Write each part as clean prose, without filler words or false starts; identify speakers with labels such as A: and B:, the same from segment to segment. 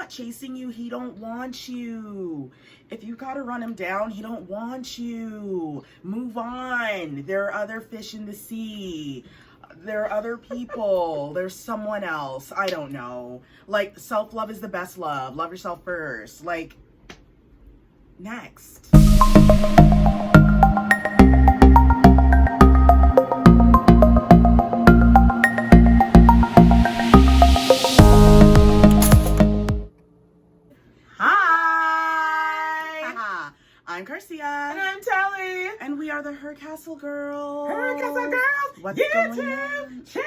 A: not chasing you, he don't want you. If you gotta run him down, he don't want you. Move on. There are other fish in the sea. There are other people. There's someone else. I don't know. Like, self-love is the best love. Love yourself first. Like, next. I'm Carcia.
B: And I'm Telly.
A: And we are the HercastleGirls.
B: HercastleGirls.
A: What's
B: YouTube
A: going on?
B: channel.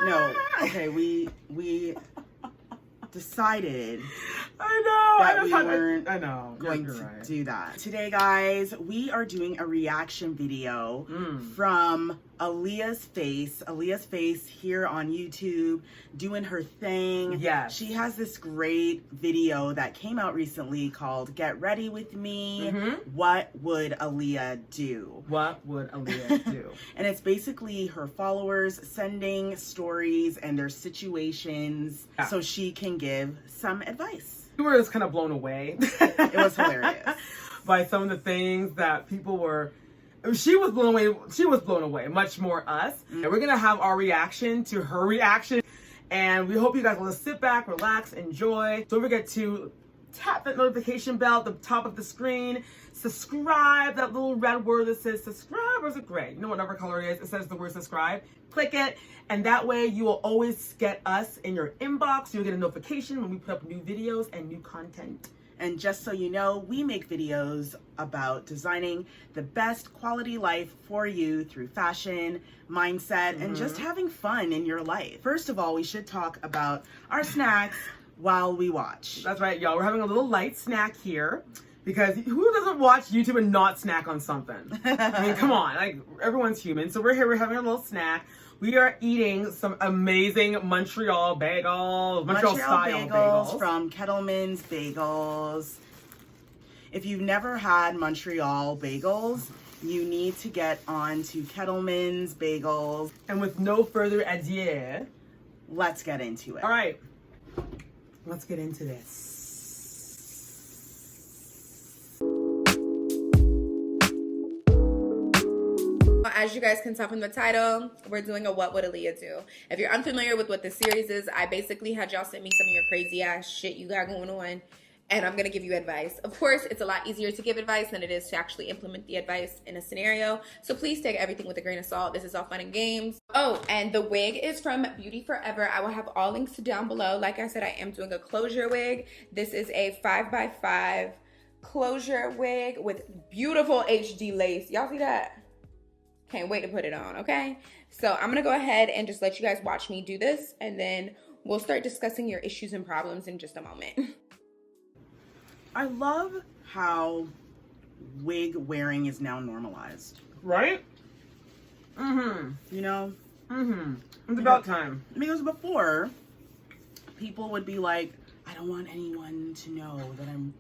A: No. Okay, we decided
B: that
A: we weren't
B: I know.
A: going
B: You're
A: to
B: right.
A: do that. Today, guys, we are doing a reaction video from Allyiahsface. Allyiahsface here on YouTube, doing her thing.
B: Yes.
A: She has this great video that came out recently called Get Ready With Me. What would Allyiah do?
B: What would Allyiah do?
A: And it's basically her followers sending stories and their situations so she can give some advice.
B: We were just kind of blown away.
A: It was hilarious.
B: By some of the things that people were... She was blown away. She was blown away. Much more us. And we're going to have our reaction to her reaction. And we hope you guys will just sit back, relax, enjoy. Don't forget to tap that notification bell at the top of the screen. Subscribe, that little red word that says subscribe, or is it gray? You know, whatever color it is, it says the word subscribe. Click it, and that way you will always get us in your inbox. You'll get a notification when we put up new videos and new content.
A: And just so you know, we make videos about designing the best quality life for you through fashion, mindset, and just having fun in your life. First of all, we should talk about our snacks while we watch.
B: That's right, y'all. We're having a little light snack here. Because who doesn't watch YouTube and not snack on something? I mean, come on, like, everyone's human. So we're here, we're having a little snack. We are eating some amazing Montreal bagels, Montreal style bagels.
A: From Kettleman's Bagels. If you've never had Montreal bagels, you need to get on to Kettleman's Bagels.
B: And with no further ado,
A: let's get into it.
B: All right, let's get into this.
C: As you guys can tell from the title, we're doing a What Would Allyiah Do? If you're unfamiliar with what this series is, I basically had y'all send me some of your crazy ass shit you got going on, and I'm gonna give you advice. Of course, it's a lot easier to give advice than it is to actually implement the advice in a scenario, so please take everything with a grain of salt. This is all fun and games. Oh, and the wig is from Beauty Forever. I will have all links down below. Like I said, I am doing a closure wig. This is a 5x5 closure wig with beautiful HD lace. Y'all see that? Can't wait to put it on, okay? So I'm gonna go ahead and just let you guys watch me do this, and then we'll start discussing your issues and problems in just a moment.
A: I love how wig wearing is now normalized.
B: Right?
A: You know?
B: It's about time.
A: Because before, people would be like, I don't want anyone to know that I'm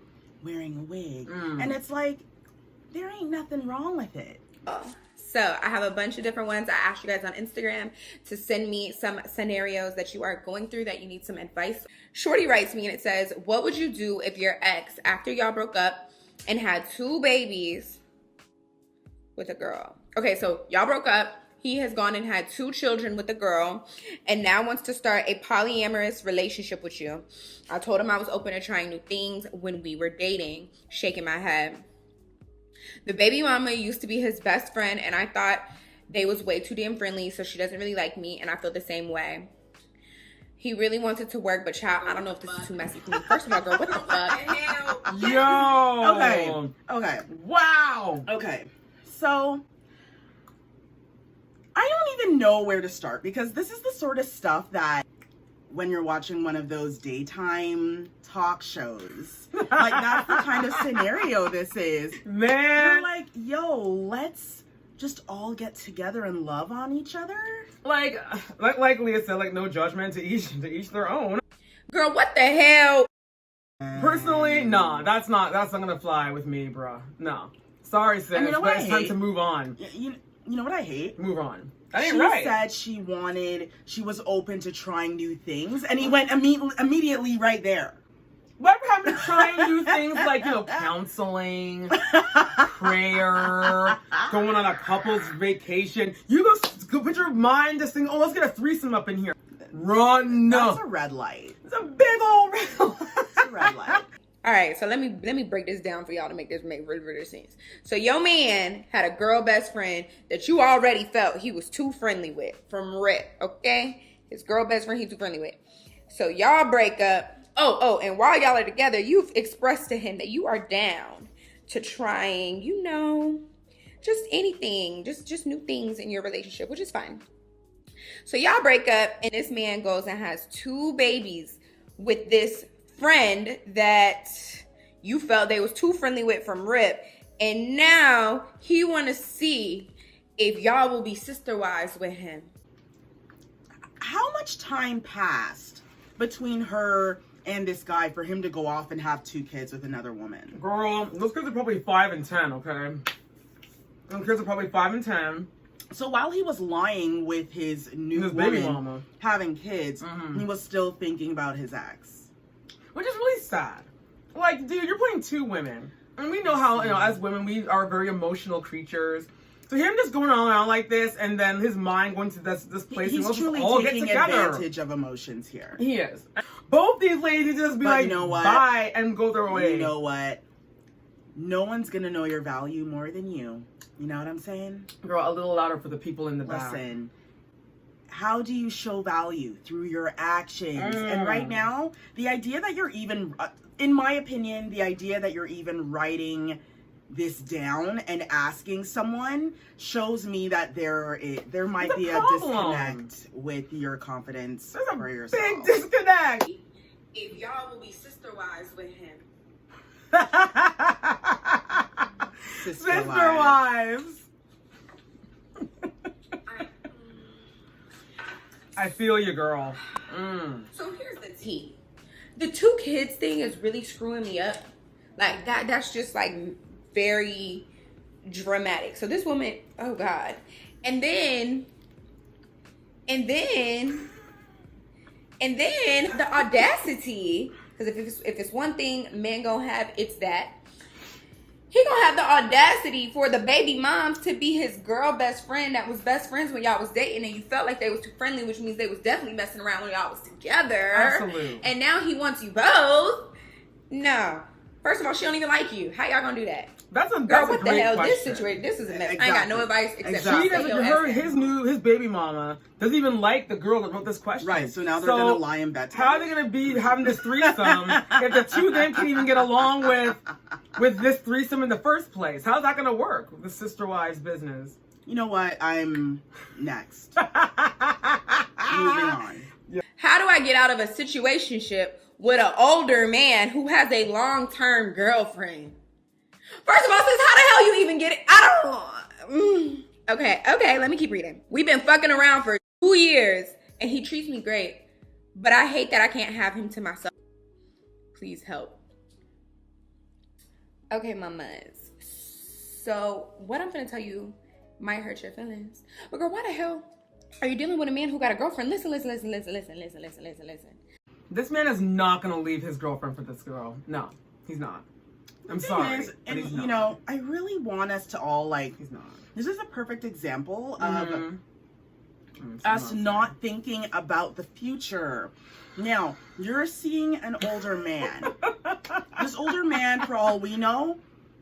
A: wearing a wig. And it's like, there ain't nothing wrong with it.
C: So I have a bunch of different ones. I asked you guys on Instagram to send me some scenarios that you are going through that you need some advice. Shorty writes me and it says, what would you do if your ex, after y'all broke up and had 2 babies with a girl? Okay, so y'all broke up. He has gone and had 2 children with a girl and now wants to start a polyamorous relationship with you. I told him I was open to trying new things when we were dating, shaking my head. The baby mama used to be his best friend, and I thought they was way too damn friendly, so she doesn't really like me, and I feel the same way. He really wanted to work, but child, I don't know if this is too messy for me. First of all, girl, what the fuck?
B: Yo!
A: Okay.
B: Wow!
A: Okay. So, I don't even know where to start, because this is the sort of stuff that when you're watching one of those daytime talk shows, like, that's the kind of scenario this is.
B: Man!
A: You're like, yo, let's just all get together and love on each other.
B: Like Leah said, like, no judgment, to each their own.
C: Girl, what the hell?
B: Personally, nah, that's not gonna fly with me, bruh. No. Sorry, sis,
A: And you know what
B: but it's time to move on.
A: You know what I hate?
B: Move on. That ain't
A: She
B: right.
A: said she was open to trying new things, and he went immediately right there.
B: What if having to try and do things like, you know, counseling, prayer, going on a couple's vacation? You go put your mind just thinking, oh, let's get a threesome up in here. Run.
A: That's a red light.
B: It's a big old red light.
A: It's a red light.
C: All right, so let me break this down for y'all to make really sense. So your man had a girl best friend that you already felt he was too friendly with from rip, okay? His girl best friend he too friendly with. So y'all break up. Oh, and while y'all are together, you've expressed to him that you are down to trying, you know, just anything, just new things in your relationship, which is fine. So y'all break up, and this man goes and has 2 babies with this friend that you felt they was too friendly with from rip, and now he want to see if y'all will be sister wives with him.
A: How much time passed between her and this guy for him to go off and have 2 kids with another woman?
B: Girl, those kids are probably 5 and 10, okay? Those kids are probably 5 and 10.
A: So while he was lying with his new
B: His
A: woman,
B: baby mama,
A: having kids, he was still thinking about his ex.
B: which is really sad. Like, dude, you're putting 2 women. And we know how, you know, as women, we are very emotional creatures. So him just going on around like this, and then his mind going to this place,
A: He's
B: and we'll
A: truly
B: just all get
A: taking
B: together.
A: advantage of emotions here.
B: He is. Both these ladies just be
A: But
B: like,
A: you know what?
B: bye, and go their way.
A: You know what? No one's gonna know your value more than you. You know what I'm saying?
B: Girl, a little louder for the people in the back.
A: Listen, how do you show value? Through your actions. And right now, the idea that you're even, in my opinion, the idea that you're even writing this down and asking someone shows me that there might be a disconnect with your confidence for yourself.
B: Big disconnect.
C: If y'all will be sister wives with him.
A: Sister
B: Wives. I feel you, girl.
C: So here's the tea. The 2 kids thing is really screwing me up. Like that's just like very dramatic. So this woman, oh God. And then the audacity, because if it's one thing men gonna have, it's that. He gonna have the audacity for the baby moms to be his girl best friend that was best friends when y'all was dating, and you felt like they was too friendly, which means they was definitely messing around when y'all was together.
B: Absolutely.
C: And now he wants you both. No. First of all, she don't even like you. How y'all gonna do that?
B: That's a
C: Girl, what the
B: great
C: hell?
B: question.
C: This situation, this is a mess. I ain't got no advice except
B: She
C: stay your
B: doesn't.
C: ass
B: His baby mama doesn't even like the girl that wrote this question.
A: Right, so now they're gonna lie in bed.
B: How are they gonna be having this threesome if the 2 of them can't even get along with this threesome in the first place? How's that gonna work with the sister wives business?
A: You know what? I'm next. Moving on.
C: How do I get out of a situationship with an older man who has a long-term girlfriend? First of all, sis, how the hell you even get it? I don't. Okay, let me keep reading. We've been fucking around for 2 years, and he treats me great. But I hate that I can't have him to myself. Please help. Okay, mamas. So, what I'm gonna tell you might hurt your feelings. But girl, why the hell are you dealing with a man who got a girlfriend? Listen.
B: This man is not gonna leave his girlfriend for this girl. No, he's not. I'm sorry.
A: And
B: he's not.
A: you know, I really want us to all
B: He's not.
A: this is a perfect example of us not thinking about the future. Now, you're seeing an older man. This older man, for all we know,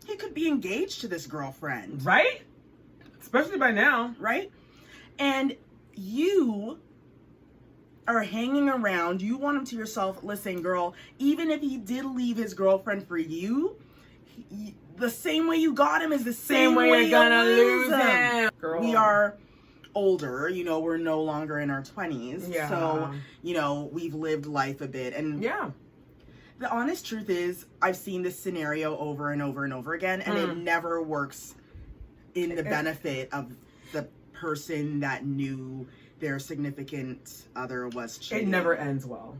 A: he could be engaged to this girlfriend.
B: Right? Especially by now.
A: Right? And you are hanging around. You want him to yourself. Listen, girl, even if he did leave his girlfriend for you, the same way you got him is the same way
B: you're gonna lose him. Girl.
A: We are older, you know, we're no longer in our 20s.
B: Yeah.
A: So, you know, we've lived life a bit. And
B: yeah,
A: the honest truth is, I've seen this scenario over and over and over again, and it never works in the benefit of the person that knew their significant other was cheating.
B: it never ends well.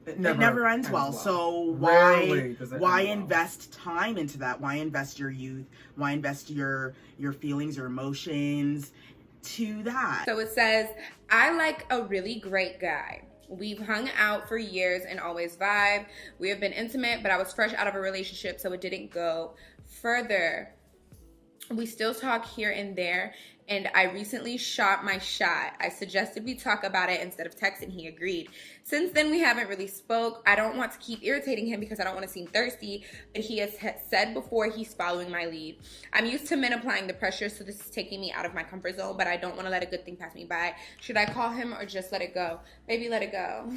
A: It never ends well. So
B: Rarely does it
A: why
B: end well.
A: invest time into that? Why invest your youth? Why invest your feelings, your emotions to that?
C: So it says, I like a really great guy. We've hung out for years and always vibe. We have been intimate, but I was fresh out of a relationship, so it didn't go further. We still talk here and there, and I recently shot my shot. I suggested we talk about it instead of texting. He agreed. Since then, we haven't really spoke. I don't want to keep irritating him because I don't want to seem thirsty, but he has said before he's following my lead. I'm used to men applying the pressure, so this is taking me out of my comfort zone, but I don't want to let a good thing pass me by. Should I call him or just let it go? Baby, let it go.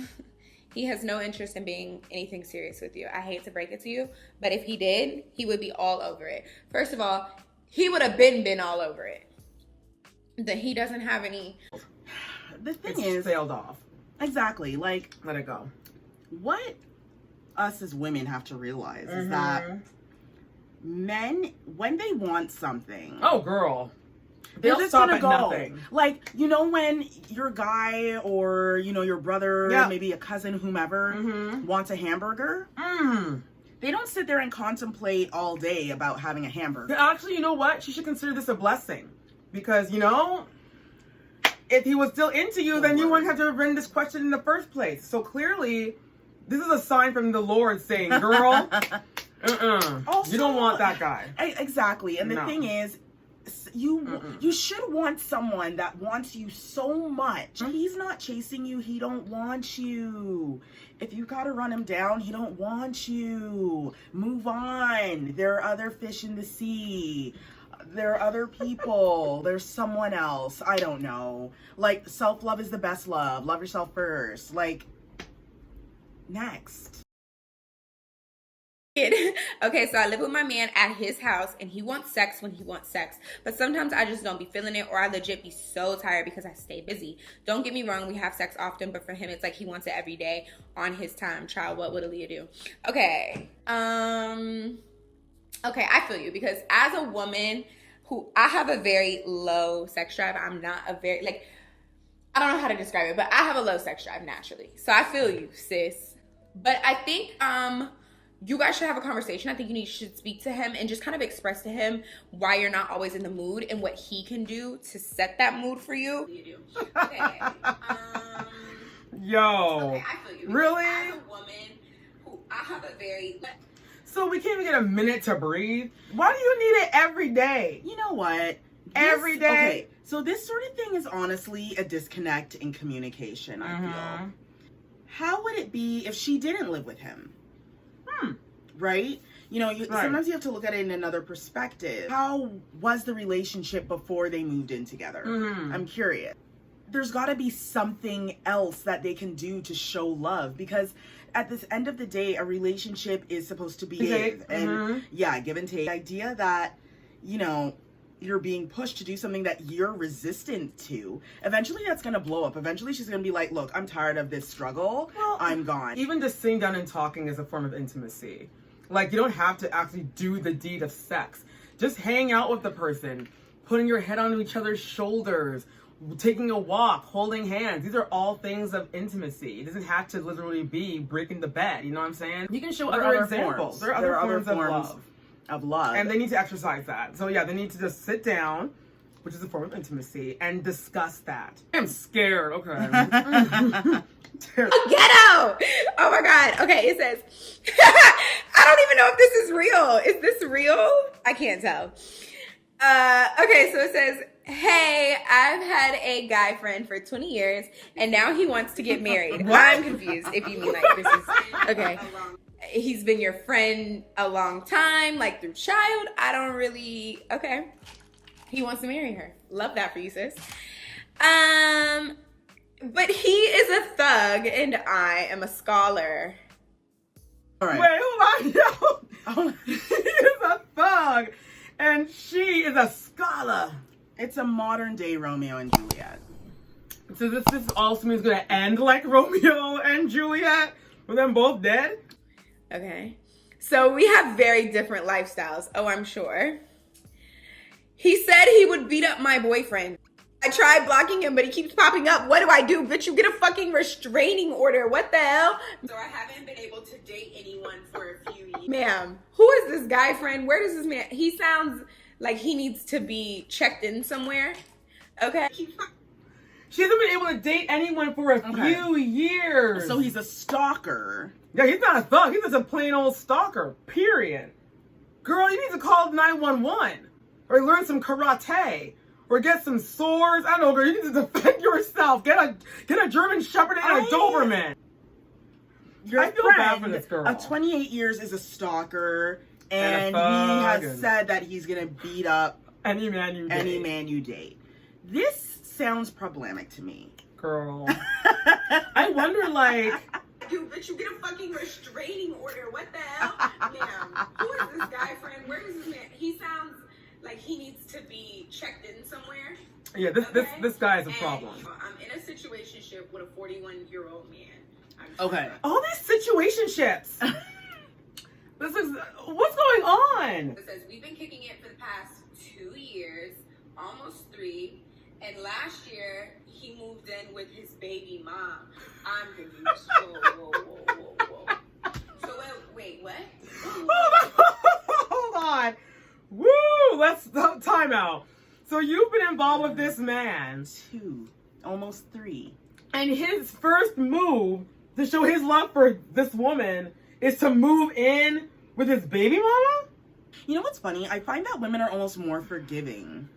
C: He has no interest in being anything serious with you. I hate to break it to you, but if he did, he would be all over it. First of all, he would have been all over it. That he doesn't have any.
A: The thing is,
B: sailed off.
A: Exactly. Like,
B: let it go.
A: What us as women have to realize is that men, when they want something,
B: oh girl,
A: they're
B: they'll
A: just
B: stop
A: gonna
B: at
A: go.
B: nothing.
A: Like, you know, when your guy or, you know, your brother, maybe a cousin, whomever, wants a hamburger, they don't sit there and contemplate all day about having a hamburger.
B: Actually, you know what? She should consider this a blessing. Because, you know, if he was still into you, then you wouldn't have to have written this question in the first place. So clearly, this is a sign from the Lord saying, girl,
A: Also,
B: you don't want that guy.
A: Exactly. And the thing is, you should want someone that wants you so much. He's not chasing you. He don't want you. If you gotta run him down, he don't want you. Move on. There are other fish in the sea. There are other people. There's someone else. I don't know. Like, self-love is the best love. Love yourself first. Like, next.
C: Okay, so I live with my man at his house, and he wants sex when he wants sex. But sometimes I just don't be feeling it, or I legit be so tired because I stay busy. Don't get me wrong, we have sex often, but for him, it's like he wants it every day on his time. Child, what would Aaliyah do? Okay. Okay, I feel you, because as a woman who, I have a very low sex drive. I'm not a very, like, I don't know how to describe it, but I have a low sex drive naturally. So I feel you, sis. But I think you guys should have a conversation. I think you should speak to him and just kind of express to him why you're not always in the mood and what he can do to set that mood for you. Okay.
B: Yo.
C: Okay, I feel you.
B: Really?
C: As a woman who, I have a very...
B: So we can't even get a minute to breathe? Why do you need it every day?
A: You know what?
B: Every day?
A: Okay, so this sort of thing is honestly a disconnect in communication, I feel. How would it be if she didn't live with him? Right? You know, sometimes you have to look at it in another perspective. How was the relationship before they moved in together? I'm curious. There's got to be something else that they can do to show love, because at this end of the day, a relationship is supposed to be give and give and take. The idea that, you know, you're being pushed to do something that you're resistant to, eventually that's going to blow up. Eventually she's going to be like, look, I'm tired of this struggle. Well, I'm gone.
B: Even just sitting down and talking is a form of intimacy. Like, you don't have to actually do the deed of sex. Just hang out with the person, putting your head on each other's shoulders, taking a walk, holding hands. These are all things of intimacy. It doesn't have to literally be breaking the bed. You know what I'm saying? You can show other examples. There are other forms
A: of love.
B: And they need to exercise that. So yeah, they need to just sit down, which is a form of intimacy, and discuss that. I'm scared. Okay.
C: Ghetto! Oh my God. Okay, it says, I don't even know if this is real. Is this real? I can't tell. Okay, so it says, hey, I've had a guy friend for 20 years, and now he wants to get married. I'm confused if you mean like this is, okay. He's been your friend a long time, like through child. I don't really, okay. He wants to marry her. Love that for you, sis. But he is a thug, and I am a scholar.
A: All right.
B: Wait, hold on. He is a thug, and she is a scholar.
A: It's a modern day Romeo and Juliet.
B: So this also means it's gonna end like Romeo and Juliet, with them both dead?
C: Okay. So we have very different lifestyles. Oh, I'm sure. He said he would beat up my boyfriend. I tried blocking him, but he keeps popping up. What do I do? Bitch, you get a fucking restraining order. What the hell? So I haven't been able to date anyone for a few years. Ma'am, who is this guy friend? Where does this man... He sounds like he needs to be checked in somewhere. Okay?
B: She hasn't been able to date anyone for a few years.
A: So he's a stalker.
B: Yeah, he's not a thug. He's just a plain old stalker, period. Girl, you need to call 911. Or learn some karate. Or get some swords. I don't know, girl. You need to defend yourself. Get a German Shepherd and a Doberman. I feel bad for this girl.
A: Of 28 years is a stalker. And he has said that he's going to beat up
B: any man you date.
A: This sounds problematic to me.
B: Girl. I wonder, like...
D: But you get a fucking restraining order. What the hell? Ma'am, who is this guy friend? Where is this man? He sounds like he needs to be checked in somewhere.
B: Yeah, this guy is a problem.
D: I'm in a situationship with a 41-year-old man.
A: Okay.
B: All these situationships. This is... What's going on?
D: It says, we've been kicking it for the past 2 years, almost 3. And last year, he moved in with his baby mom. I'm confused. Whoa. So, wait, what?
B: Hold on. Woo! Let's time out. So you've been involved with this man.
A: 2, almost 3.
B: And his first move to show his love for this woman is to move in with his baby mama?
A: You know what's funny? I find that women are almost more forgiving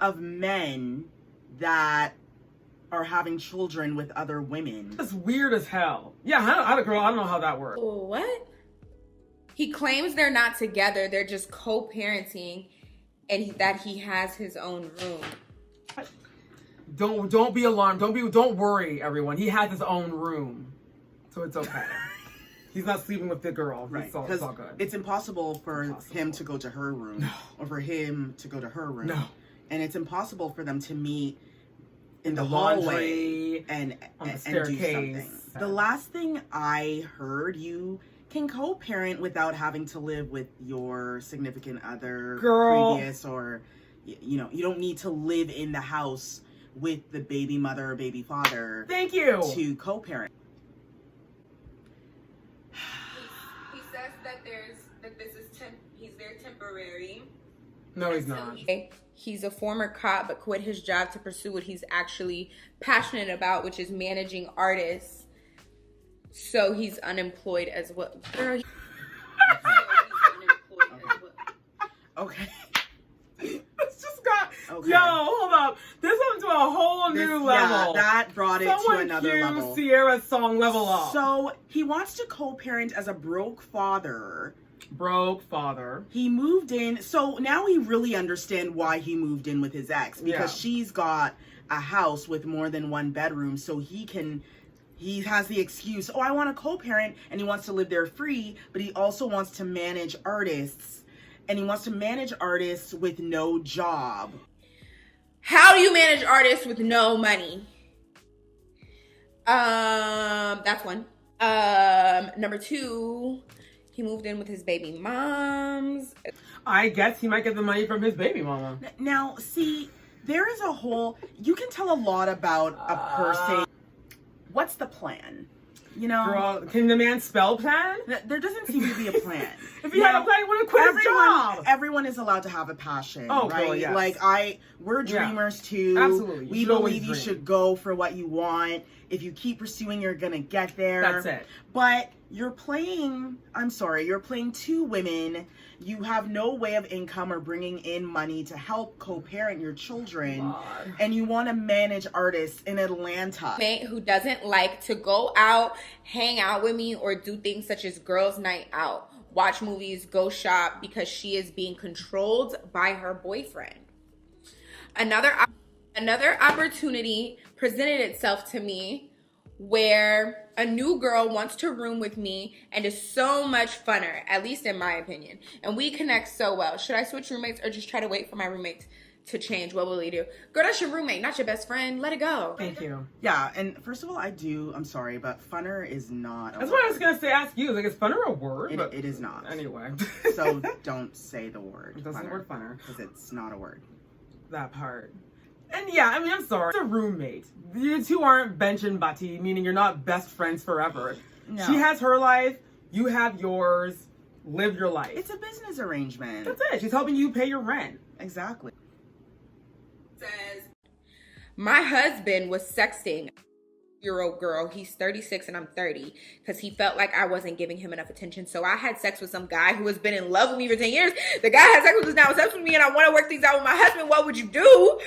A: of men that are having children with other women.
B: That's weird as hell. Yeah, I don't know how that works.
C: What? He claims they're not together. They're just co-parenting, and that he has his own room.
B: Don't be alarmed. Don't worry, everyone. He has his own room, so it's okay. He's not sleeping with the girl.
A: Right.
B: It's all good.
A: It's impossible for him to go to her room or for him to go to her room.
B: No.
A: And it's impossible for them to meet in the
B: laundry,
A: hallway and do
B: staircase.
A: something. The last thing I heard, you can co-parent without having to live with your significant other, previous, or you don't need to live in the house with the baby mother or baby father.
B: Thank you.
A: To co-parent.
D: He says that he's there temporary.
B: No, he's not.
C: He's a former cop, but quit his job to pursue what he's actually passionate about, which is managing artists. So he's unemployed as well. Girl.
A: Okay.
B: This just got... Okay. Yo, hold up. This went to a whole new level.
A: Yeah, that brought it to another level.
B: Sierra's song level up.
A: So he wants to co-parent as a broke father.
B: He
A: moved in. So now we really understand why he moved in with his ex. Because she's got a house with more than one bedroom. So he has the excuse, I want to co-parent, and he wants to live there free, but he also wants to manage artists. And he wants to manage artists with no job.
C: How do you manage artists with no money? That's one. Number 2, he moved in with his baby moms.
B: I guess he might get the money from his baby mama.
A: Now, see, there is you can tell a lot about a person. What's the plan?
B: Girl, can the man spell plan?
A: There doesn't seem to be a plan.
B: If he had a plan, he would have quit his job.
A: Everyone is allowed to have a passion, right?
B: Girl, yes.
A: Like we're dreamers too.
B: Absolutely.
A: We believe you should go for what you want. If you keep pursuing, you're gonna get there.
B: That's it.
A: But you're playing 2 women. You have no way of income or bringing in money to help co-parent your children. And you want to manage artists in Atlanta.
C: Who doesn't like to go out, hang out with me, or do things such as girls' night out, watch movies, go shop, because she is being controlled by her boyfriend. Another opportunity presented itself to me where a new girl wants to room with me and is so much funner, at least in my opinion. And we connect so well. Should I switch roommates or just try to wait for my roommate to change? What will he do? Girl, that's your roommate, not your best friend. Let it go.
B: Thank you.
A: Yeah, and first of all, I'm sorry, but funner is not a
B: That's
A: word.
B: what I was going to ask you. Like, is funner a word?
A: It is not.
B: Anyway.
A: So don't say the word.
B: Doesn't the word funner.
A: Because it's not a word.
B: That part. And yeah, I mean, I'm sorry. It's a roommate. You two aren't bench and butty, meaning you're not best friends forever. No. She has her life. You have yours. Live your life.
A: It's a business arrangement.
B: That's it. She's helping you pay your rent.
A: Exactly.
D: Says,
C: My husband was sexting year-old girl. He's 36 and I'm 30 because he felt like I wasn't giving him enough attention. So I had sex with some guy who has been in love with me for 10 years. The guy has sex with us now, sex with me, and I want to work things out with my husband. What would you do?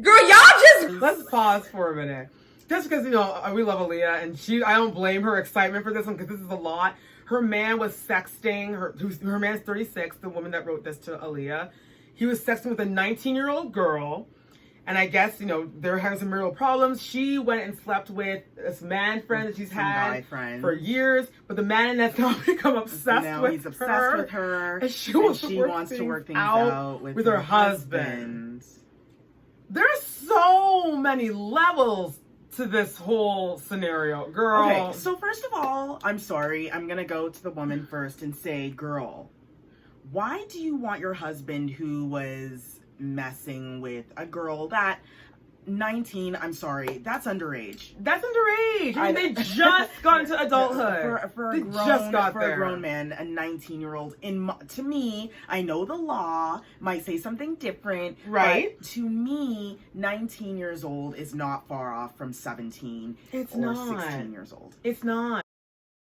C: Girl, y'all just...
B: Let's pause for a minute. Just because, you know, we love Aaliyah, and I don't blame her excitement for this one because this is a lot. Her man was sexting, her man's 36, the woman that wrote this to Aaliyah. He was sexting with a 19-year-old girl, and I guess, you know, they're having some marital problems. She went and slept with this man friend that she's had for years, but the man has now become obsessed with her. And she wants to work things out with her husband. There's so many levels to this whole scenario, girl.
A: Okay, so first of all, I'm sorry. I'm going to go to the woman first and say, girl, why do you want your husband who was messing with a girl that 19, I'm sorry, that's underage.
B: That's underage. I mean, they just got into adulthood.
A: For a grown man, a 19-year-old, to me, I know the law might say something different,
B: right?
A: But to me, 19 years old is not far off from 17 or 16 years old.
B: It's not.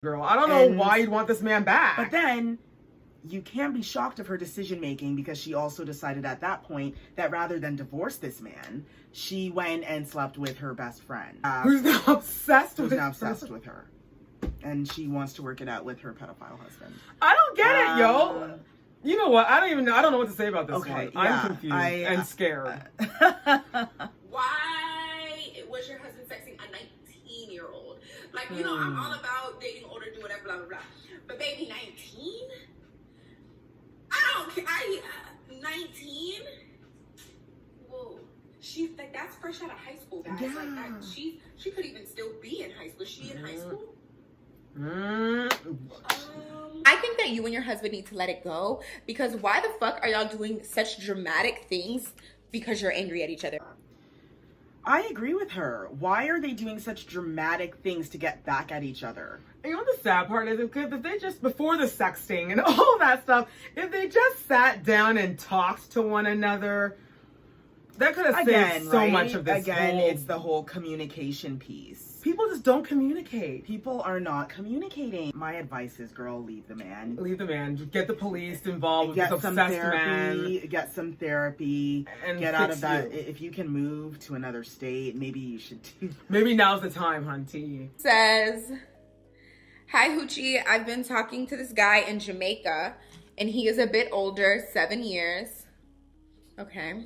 B: Girl, I don't know why you'd want this man back.
A: But then you can't be shocked of her decision making because she also decided at that point that rather than divorce this man, she went and slept with her best friend.
B: Who's now obsessed
A: with her. And she wants to work it out with her pedophile husband.
B: I don't get it, yo. You know what? I don't know what to say about this one.
A: Yeah,
B: I'm confused and scared.
D: Why was your husband sexting a 19-year-old? Like, you know, I'm all about dating older, do whatever, blah, blah, blah. But baby, 19? I don't care. 19? Whoa. She's like, that's fresh out of high school, guys.
A: Yeah.
D: Like that. She could even still be in high school. Is she in high school?
C: I think that you and your husband need to let it go because why the fuck are y'all doing such dramatic things because you're angry at each other?
A: I agree with her. Why are they doing such dramatic things to get back at each other?
B: And you know what the sad part is? Because if they just, before the sexting and all of that stuff, if they just sat down and talked to one another, that could have saved so much of this.
A: It's the whole communication piece.
B: People just don't communicate.
A: People are not communicating. My advice is, girl, leave the man.
B: Leave the man. Just get the police involved with this obsessed man.
A: Get some therapy.
B: And
A: get out of that. If you can move to another state, maybe you should do.
B: Maybe now's the time, hunty.
C: Says, hi, Hoochie. I've been talking to this guy in Jamaica, and he is a bit older, 7 years. Okay.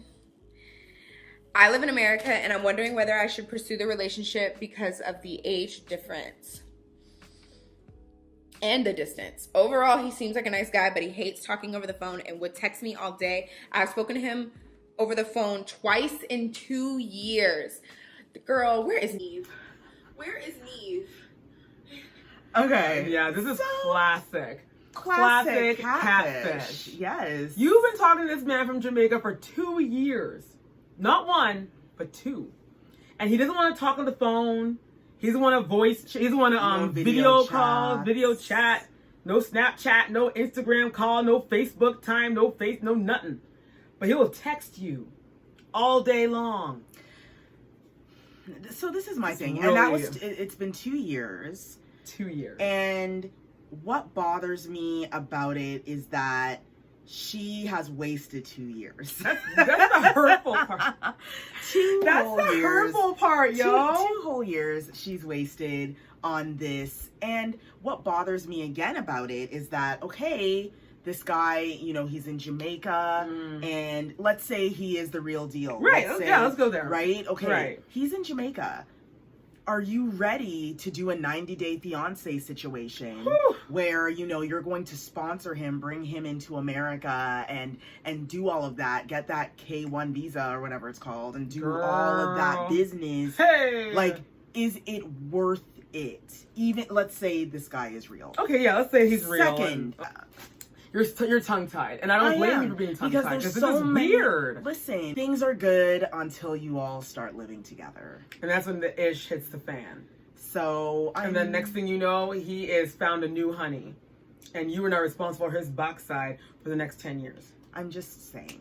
C: I live in America, and I'm wondering whether I should pursue the relationship because of the age difference and the distance. Overall, he seems like a nice guy, but he hates talking over the phone and would text me all day. I've spoken to him over the phone twice in 2 years. The girl, where is Neve?
D: Where is Neve?
A: Okay.
B: Yeah, this is classic.
A: Classic catfish. Yes.
B: You've been talking to this man from Jamaica for 2 years. Not one, but two. And he doesn't want to talk on the phone. He doesn't want to he doesn't want to video call, video chat, no Snapchat, no Instagram call, no Facebook time, no nothing. But he will text you all day long.
A: So this is my thing. And that was, it's been 2 years.
B: 2 years.
A: And what bothers me about it is that she has wasted 2 years.
B: That's the hurtful part. That's the hurtful part, yo.
A: 2 whole years she's wasted on this. And what bothers me again about it is that, okay, this guy, you know, he's in Jamaica, and let's say he is the real deal.
B: Right, let's go there.
A: Right? Okay,
B: right.
A: He's in Jamaica. Are you ready to do a 90-day fiance situation where, you know, you're going to sponsor him, bring him into America and do all of that, get that K1 visa or whatever it's called and do all of that business?
B: Hey!
A: Like, is it worth it? Even, let's say this guy is real.
B: Okay, yeah, let's say he's real.
A: Second,
B: you're tongue-tied, and I don't blame you for being tongue-tied because this is weird.
A: Listen, things are good until you all start living together,
B: and that's when the ish hits the fan.
A: So,
B: and then next thing you know, he is found a new honey, and you are not responsible for his backside for the next 10 years.
A: I'm just saying.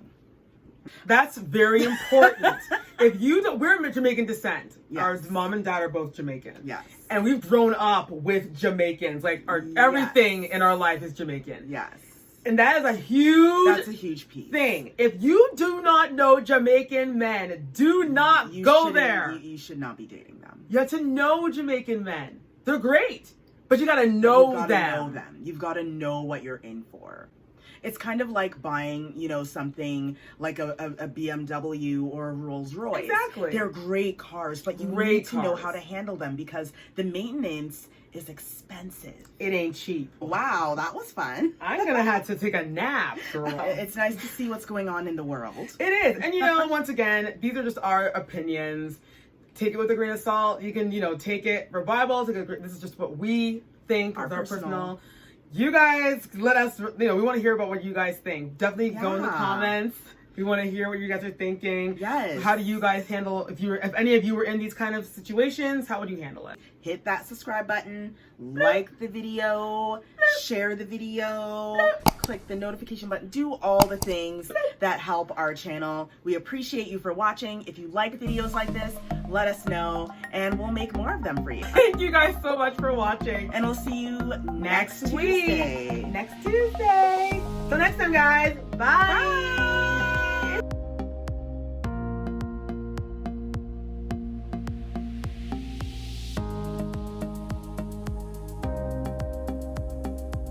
B: That's very important. If you don't, we're Jamaican descent.
A: Yes.
B: Our mom and dad are both Jamaican.
A: Yes.
B: And we've grown up with Jamaicans. Like everything in our life is Jamaican.
A: Yes.
B: And that is a huge
A: That's a huge piece.
B: thing. If you do not know Jamaican men, do not go there.
A: You should not be dating them.
B: You have to know Jamaican men. They're great. But you gotta know
A: You've
B: them.
A: Know them. You've got to know what you're in for. It's kind of like buying, something like a BMW or a Rolls Royce.
B: Exactly.
A: They're great cars, but you need to know how to handle them because the maintenance is expensive.
B: It ain't cheap.
A: Wow, that was fun.
B: I'm gonna have to take a nap, girl.
A: It's nice to see what's going on in the world.
B: It is. And once again, these are just our opinions. Take it with a grain of salt. You can, take it for Bible. This is just what we think. Our personal. You guys let us, we want to hear about what you guys think. Definitely go in the comments. We want to hear what you guys are thinking.
A: Yes.
B: How do you guys handle, if any of you were in these kind of situations, how would you handle it?
A: Hit that subscribe button, like the video, share the video, click the notification button, do all the things that help our channel. We appreciate you for watching. If you like videos like this, let us know and we'll make more of them for you.
B: Thank you guys so much for watching.
A: And we'll see you
B: Next
A: Tuesday.
B: Next Tuesday. Till next time, guys. Bye.
A: Bye.